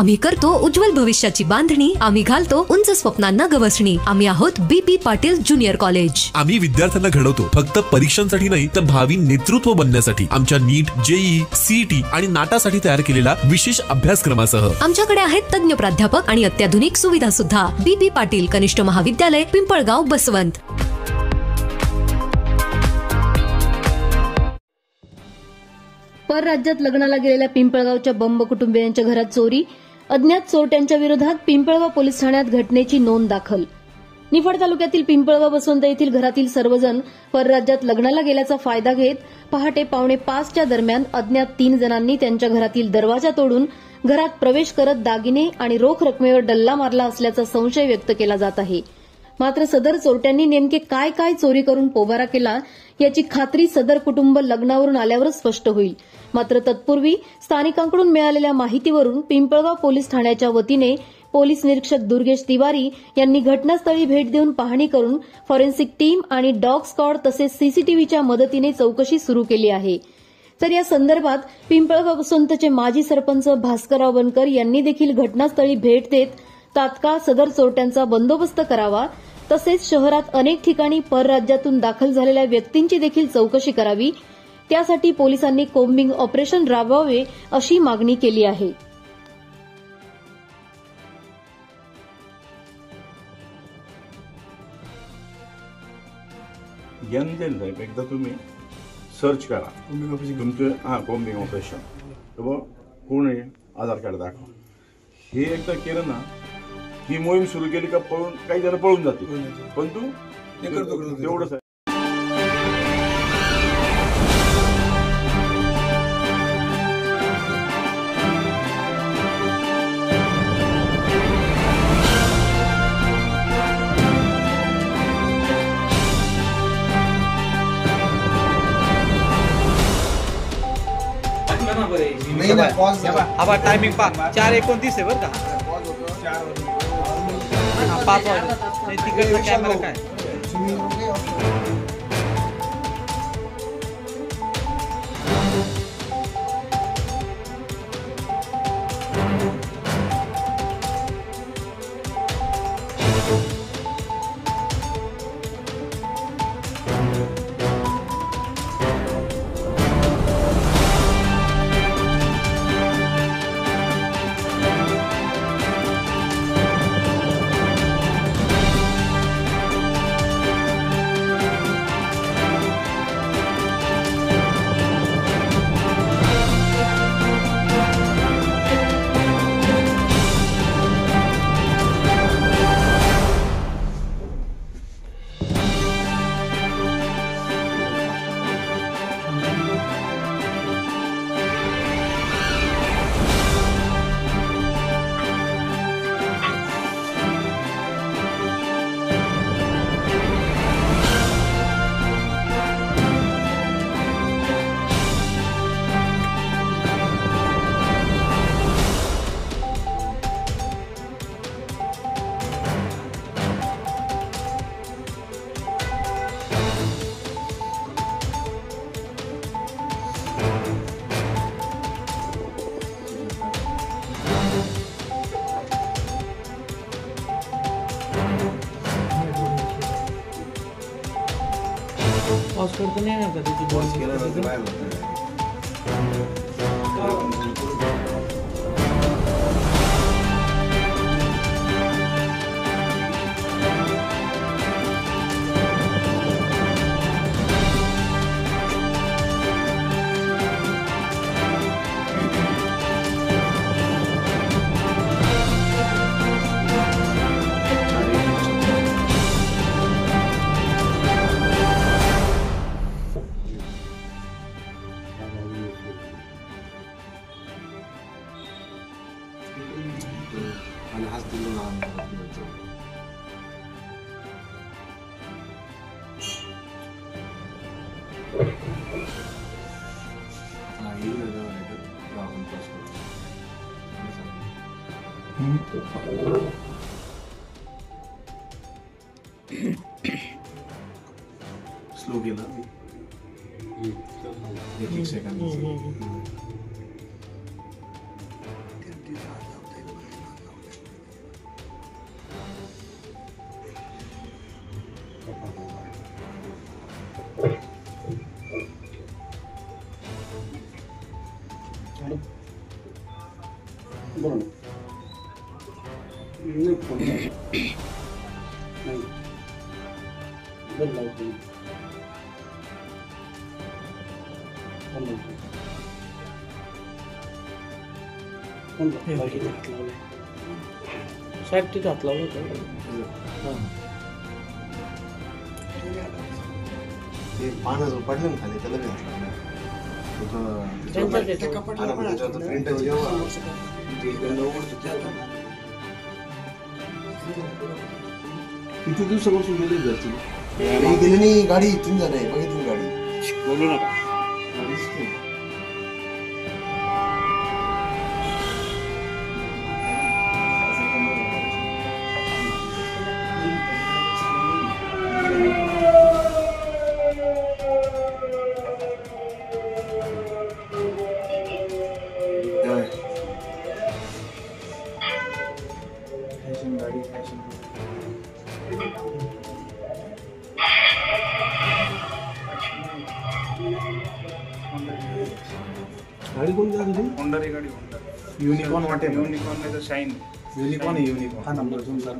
आम्ही करतो उज्ज्वल भविष्याची बांधणी, आम्ही घालतो उंच स्वप्नांना गवसणी. आम्ही आहोत BP पाटील ज्युनियर कॉलेज. आम्ही विद्यार्थ्यांना घडवतो फक्त परीक्षांसाठी नाही तर भावी नेतृत्व बनण्यासाठी. आमच्या नीट, JEE, CET आणि नाटासाठी तयार केलेला विशेष अभ्यासक्रमासह आमच्याकडे आहेत तज्ञ प्राध्यापक आणि अत्याधुनिक सुविधा सुद्धा. BP पाटील कनिष्ठ महाविद्यालय, पिंपळगाव, बसवंत. परराज्यात लग्नाला गेलेल्या पिंपळगावच्या बंब कुटुंबियांच्या घरात चोरी. अज्ञात चोरट्यांच्या विरोधात पिंपळगाव पोलीस ठाण्यात घटनेची नोंद दाखल. निफाड तालुक्यातील पिंपळगाव बसवंत येथील घरातील सर्वजण परराज्यात लग्नाला गेल्याचा फायदा घेत पहाटे 4:45च्या दरम्यान अज्ञात 3 जणांनी त्यांच्या घरातील दरवाजा तोडून घरात प्रवेश करत दागिने आणि रोख रकमेवर डल्ला मारला असल्याचा संशय व्यक्त केला जात आहे. मात्र सदर चोरट्यांनी नेमके काय काय चोरी करून पोबारा केला याची खात्री सदर कुटुंब लग्नावरून आल्यावरच स्पष्ट होईल. मात्र तत्पूर्वी स्थानिकांकडून मिळालेल्या माहितीवरून पिंपळगाव पोलीस ठाण्याच्या वतीने पोलीस निरीक्षक दुर्गेश तिवारी यांनी घटनास्थळी भेट देऊन पाहणी करून फॉरेन्सिक टीम आणि डॉग स्क्वॉड तसेच सीसीटीव्हीच्या मदतीने चौकशी सुरू केली आहे. तर या संदर्भात पिंपळगाव बसवंतचे माजी सरपंच भास्करराव बनकर यांनी देखील घटनास्थळी भेट देत तात्काळ सदर चोरट्यांचा बंदोबस्त करावा, तसेच शहरात अनेक ठिकाणी परराज्यातून दाखल झालेल्या व्यक्तींची देखील चौकशी करावी, त्यासाठी पोलिसांनी कोम्बिंग ऑपरेशन राबवावे अशी मागणी केली आहे. एकदा तुम्ही सर्च करा तुमचं कोम्बिंग ऑपरेशन, तर कोण आहे आधार कार्ड दाखवा. हे एकदा केलं ना, ही मोहीम सुरू केली का पळून काही जण पळून जाते, पण तू तेवढंच आहे. टायमिंग 4:29 आहे बरं का. 5 वाजता तिकडचा कॅमेरा काय करतो नाही ना कधी बॉस केला तर बाहेर होतं. स्लो गेला एक सेकंड. बोला ना. नाही फोन नाही. बरं लावतो. फोन लावतो. फोन लावतो. साहेब तिथे हात लावलं होतं. ते पानं जो पडलं ना खाली त्याला प्रिंटर किती दिवसापासून गेले घरची गेली नाही गाडी 3 जण आहे बघितली गाडी बोलू नका. गाडी कोणती आहे तुझी? होंडा री गाडी होंडा युनिकॉर्न वाटे युनिकॉर्न नाही तर शाईन युनिकॉर्न आहे युनिकॉर्न हा नंबर तुमचा